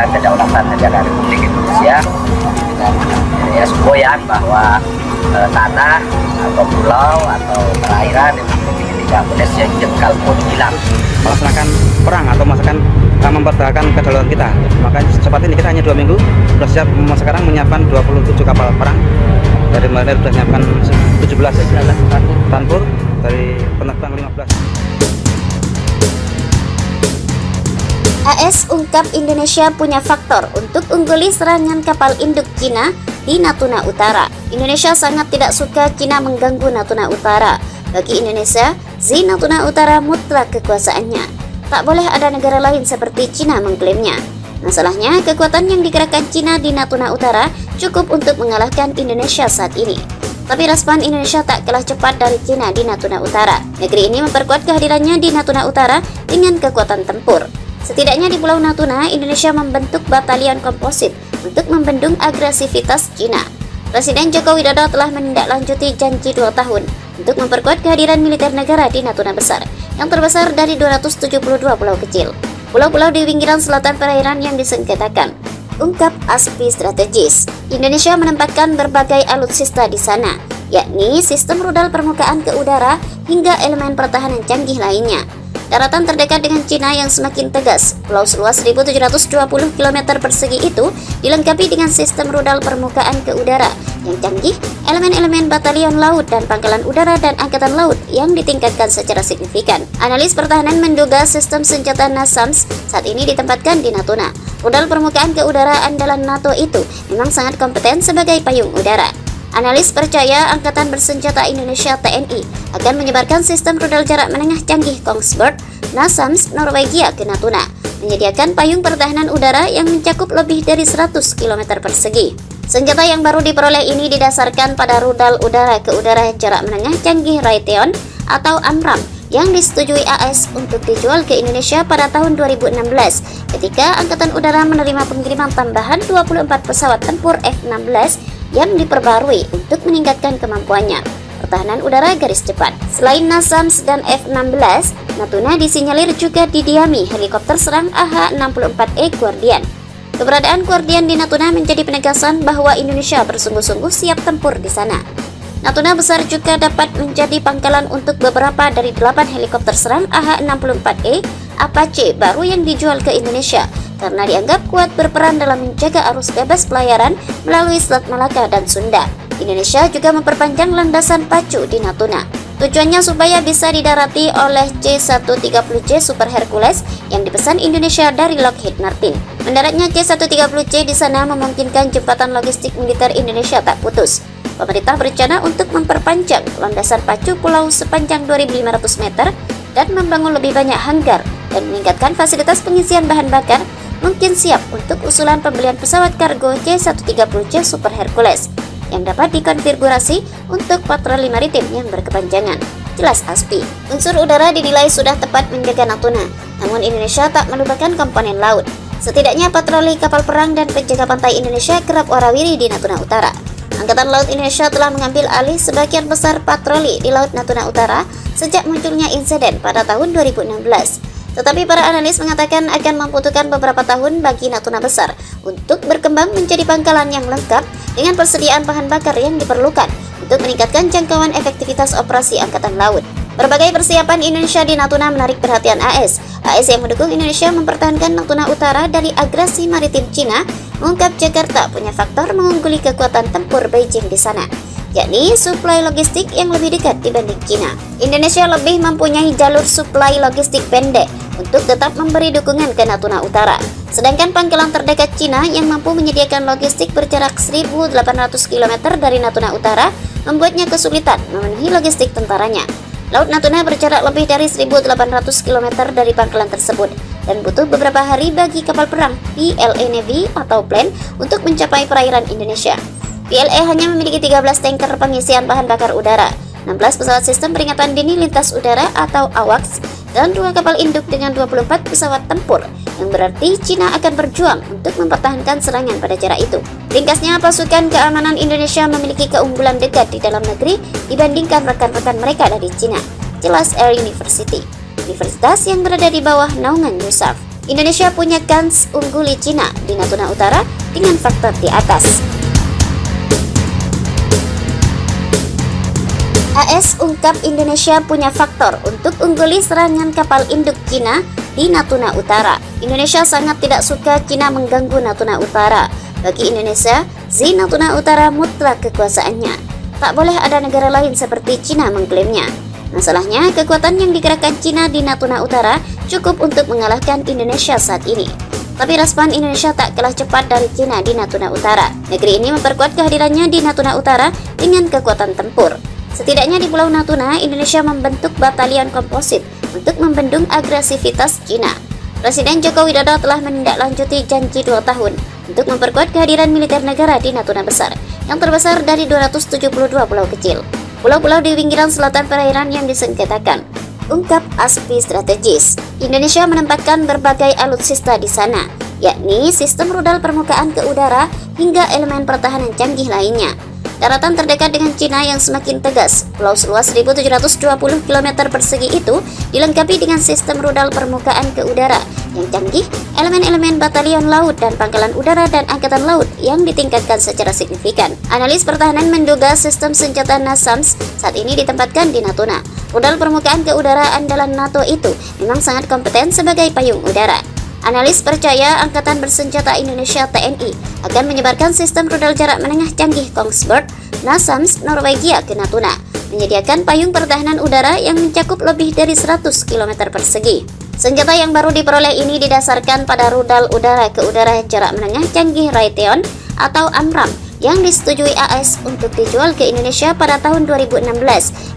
menegakkan kedaulatan negara Republik Indonesia dengan ya semboyan bahwa tanah atau pulau atau perairan Republik ini tidak boleh sejengkal pun hilang. Melaksanakan perang atau mempertahankan kedaulatan kita, maka cepat ini kita hanya 2 minggu sudah siap. Sekarang menyiapkan 27 kapal perang, dari Marinir sudah menyiapkan 17 tanpur, dari penerbang 15. AS ungkap Indonesia punya faktor untuk ungguli serangan kapal induk Cina di Natuna Utara. Indonesia sangat tidak suka Cina mengganggu Natuna Utara. Bagi Indonesia, Zee Natuna Utara mutlak kekuasaannya. Tak boleh ada negara lain seperti Cina mengklaimnya. Masalahnya, kekuatan yang digerakkan Cina di Natuna Utara cukup untuk mengalahkan Indonesia saat ini. Tapi respon Indonesia tak kalah cepat dari Cina di Natuna Utara. Negeri ini memperkuat kehadirannya di Natuna Utara dengan kekuatan tempur. Setidaknya di Pulau Natuna, Indonesia membentuk batalion komposit untuk membendung agresivitas Cina. Presiden Joko Widodo telah menindaklanjuti janji 2 tahun untuk memperkuat kehadiran militer negara di Natuna Besar, yang terbesar dari 272 pulau kecil. Pulau-pulau di pinggiran selatan perairan yang disengketakan. Ungkap ASPI strategis. Indonesia menempatkan berbagai alutsista di sana, yakni sistem rudal permukaan ke udara hingga elemen pertahanan canggih lainnya. Daratan terdekat dengan Cina yang semakin tegas, pulau seluas 1.720 km persegi itu dilengkapi dengan sistem rudal permukaan ke udara yang canggih, elemen-elemen batalion laut dan pangkalan udara dan angkatan laut yang ditingkatkan secara signifikan. Analis pertahanan menduga sistem senjata NASAMS saat ini ditempatkan di Natuna. Rudal permukaan ke udara andalan NATO itu memang sangat kompeten sebagai payung udara. Analis percaya Angkatan Bersenjata Indonesia TNI akan menyebarkan sistem rudal jarak menengah canggih Kongsberg NASAMS Norwegia ke Natuna, menyediakan payung pertahanan udara yang mencakup lebih dari 100 km persegi. Senjata yang baru diperoleh ini didasarkan pada rudal udara ke udara jarak menengah canggih Raytheon atau AMRAAM yang disetujui AS untuk dijual ke Indonesia pada tahun 2016 ketika Angkatan Udara menerima pengiriman tambahan 24 pesawat tempur F-16 yang diperbarui untuk meningkatkan kemampuannya pertahanan udara garis cepat. Selain NASAMS dan F-16, Natuna disinyalir juga didiami helikopter serang AH-64E Guardian. Keberadaan Guardian di Natuna menjadi penegasan bahwa Indonesia bersungguh-sungguh siap tempur di sana. Natuna Besar juga dapat menjadi pangkalan untuk beberapa dari 8 helikopter serang AH-64E Apache baru yang dijual ke Indonesia karena dianggap kuat berperan dalam menjaga arus bebas pelayaran melalui Selat Malaka dan Sunda. Indonesia juga memperpanjang landasan pacu di Natuna. Tujuannya supaya bisa didarati oleh C-130J Super Hercules yang dipesan Indonesia dari Lockheed Martin. Mendaratnya C-130J di sana memungkinkan jembatan logistik militer Indonesia tak putus. Pemerintah berencana untuk memperpanjang landasan pacu pulau sepanjang 2.500 meter dan membangun lebih banyak hanggar dan meningkatkan fasilitas pengisian bahan bakar, mungkin siap untuk usulan pembelian pesawat kargo C-130J Super Hercules yang dapat dikonfigurasi untuk patroli maritim yang berkepanjangan. Jelas ASPI, unsur udara dinilai sudah tepat menjaga Natuna, namun Indonesia tak melupakan komponen laut. Setidaknya patroli kapal perang dan penjaga pantai Indonesia kerap warawiri di Natuna Utara. Angkatan Laut Indonesia telah mengambil alih sebagian besar patroli di Laut Natuna Utara sejak munculnya insiden pada tahun 2016. Tetapi para analis mengatakan akan membutuhkan beberapa tahun bagi Natuna Besar untuk berkembang menjadi pangkalan yang lengkap dengan persediaan bahan bakar yang diperlukan untuk meningkatkan jangkauan efektivitas operasi Angkatan Laut. Berbagai persiapan Indonesia di Natuna menarik perhatian AS. AS yang mendukung Indonesia mempertahankan Natuna Utara dari agresi maritim Cina mengungkap Jakarta punya faktor mengungguli kekuatan tempur Beijing di sana, yakni suplai logistik yang lebih dekat dibanding Cina. Indonesia lebih mempunyai jalur suplai logistik pendek untuk tetap memberi dukungan ke Natuna Utara. Sedangkan pangkalan terdekat Cina yang mampu menyediakan logistik berjarak 1.800 km dari Natuna Utara membuatnya kesulitan memenuhi logistik tentaranya. Laut Natuna berjarak lebih dari 1.800 km dari pangkalan tersebut dan butuh beberapa hari bagi kapal perang PLA Navy atau PLAN untuk mencapai perairan Indonesia. PLA hanya memiliki 13 tanker pengisian bahan bakar udara, 16 pesawat sistem peringatan dini lintas udara atau AWACS, dan 2 kapal induk dengan 24 pesawat tempur, yang berarti Cina akan berjuang untuk mempertahankan serangan pada jarak itu. Ringkasnya, pasukan keamanan Indonesia memiliki keunggulan dekat di dalam negeri dibandingkan rekan-rekan mereka dari Cina. Jelas Air University, universitas yang berada di bawah naungan USAF. Indonesia punya kans ungguli Cina di Natuna Utara dengan faktor di atas. AS ungkap Indonesia punya faktor untuk ungguli serangan kapal induk Cina di Natuna Utara. Indonesia sangat tidak suka Cina mengganggu Natuna Utara. Bagi Indonesia, Zee Natuna Utara mutlak kekuasaannya. Tak boleh ada negara lain seperti Cina mengklaimnya. Masalahnya, kekuatan yang digerakkan Cina di Natuna Utara cukup untuk mengalahkan Indonesia saat ini. Tapi respon Indonesia tak kalah cepat dari Cina di Natuna Utara. Negeri ini memperkuat kehadirannya di Natuna Utara dengan kekuatan tempur. Setidaknya di Pulau Natuna, Indonesia membentuk batalion komposit untuk membendung agresivitas Cina. Presiden Joko Widodo telah menindaklanjuti janji 2 tahun untuk memperkuat kehadiran militer negara di Natuna Besar, yang terbesar dari 272 pulau kecil. Pulau-pulau di pinggiran selatan perairan yang disengketakan. Ungkap ASPI strategis. Indonesia menempatkan berbagai alutsista di sana, yakni sistem rudal permukaan ke udara hingga elemen pertahanan canggih lainnya. Daratan terdekat dengan Cina yang semakin tegas, pulau seluas 1.720 km persegi itu dilengkapi dengan sistem rudal permukaan ke udara yang canggih, elemen-elemen batalion laut dan pangkalan udara dan angkatan laut yang ditingkatkan secara signifikan. Analis pertahanan menduga sistem senjata NASAMS saat ini ditempatkan di Natuna. Rudal permukaan ke udara andalan NATO itu memang sangat kompeten sebagai payung udara. Analis percaya Angkatan Bersenjata Indonesia TNI akan menyebarkan sistem rudal jarak menengah canggih Kongsberg NASAMS Norwegia ke Natuna, menyediakan payung pertahanan udara yang mencakup lebih dari 100 km persegi. Senjata yang baru diperoleh ini didasarkan pada rudal udara ke udara jarak menengah canggih Raytheon atau AMRAAM yang disetujui AS untuk dijual ke Indonesia pada tahun 2016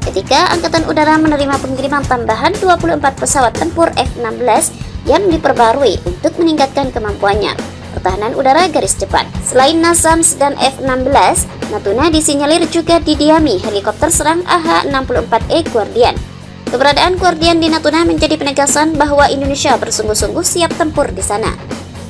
ketika Angkatan Udara menerima pengiriman tambahan 24 pesawat tempur F-16 yang diperbarui untuk meningkatkan kemampuannya pertahanan udara garis cepat. Selain NASAMS dan F-16, Natuna disinyalir juga didiami helikopter serang AH-64E Guardian. Keberadaan Guardian di Natuna menjadi penegasan bahwa Indonesia bersungguh-sungguh siap tempur di sana.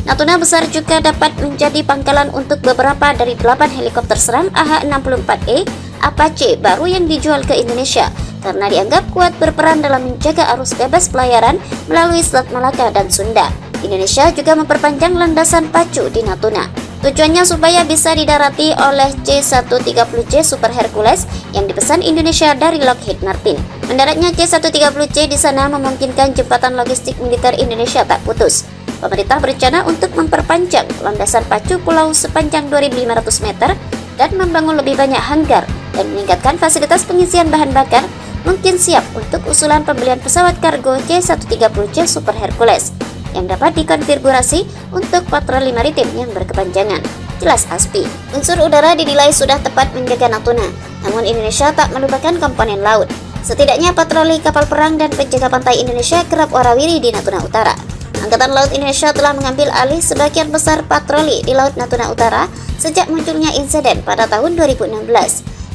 Natuna Besar juga dapat menjadi pangkalan untuk beberapa dari 8 helikopter serang AH-64E Apache baru yang dijual ke Indonesia karena dianggap kuat berperan dalam menjaga arus bebas pelayaran melalui Selat Malaka dan Sunda. Indonesia juga memperpanjang landasan pacu di Natuna. Tujuannya supaya bisa didarati oleh C-130J Super Hercules yang dipesan Indonesia dari Lockheed Martin. Mendaratnya C-130J di sana memungkinkan jembatan logistik militer Indonesia tak putus. Pemerintah berencana untuk memperpanjang landasan pacu pulau sepanjang 2.500 meter dan membangun lebih banyak hanggar dan meningkatkan fasilitas pengisian bahan bakar, mungkin siap untuk usulan pembelian pesawat kargo C-130J Super Hercules yang dapat dikonfigurasi untuk patroli maritim yang berkepanjangan. Jelas ASPI, unsur udara dinilai sudah tepat menjaga Natuna, namun Indonesia tak melupakan komponen laut. Setidaknya patroli kapal perang dan penjaga pantai Indonesia kerap warawiri di Natuna Utara. Angkatan Laut Indonesia telah mengambil alih sebagian besar patroli di Laut Natuna Utara sejak munculnya insiden pada tahun 2016.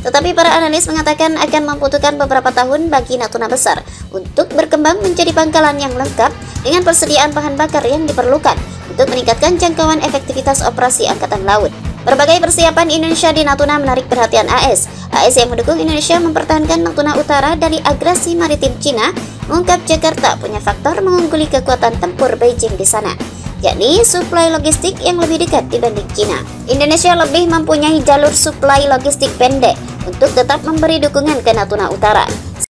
Tetapi para analis mengatakan akan membutuhkan beberapa tahun bagi Natuna Besar untuk berkembang menjadi pangkalan yang lengkap dengan persediaan bahan bakar yang diperlukan untuk meningkatkan jangkauan efektivitas operasi Angkatan Laut. Berbagai persiapan Indonesia di Natuna menarik perhatian AS. AS yang mendukung Indonesia mempertahankan Natuna Utara dari agresi maritim Cina mengungkap Jakarta punya faktor mengungguli kekuatan tempur Beijing di sana, yakni suplai logistik yang lebih dekat dibanding Cina. Indonesia lebih mempunyai jalur suplai logistik pendek untuk tetap memberi dukungan ke Natuna Utara.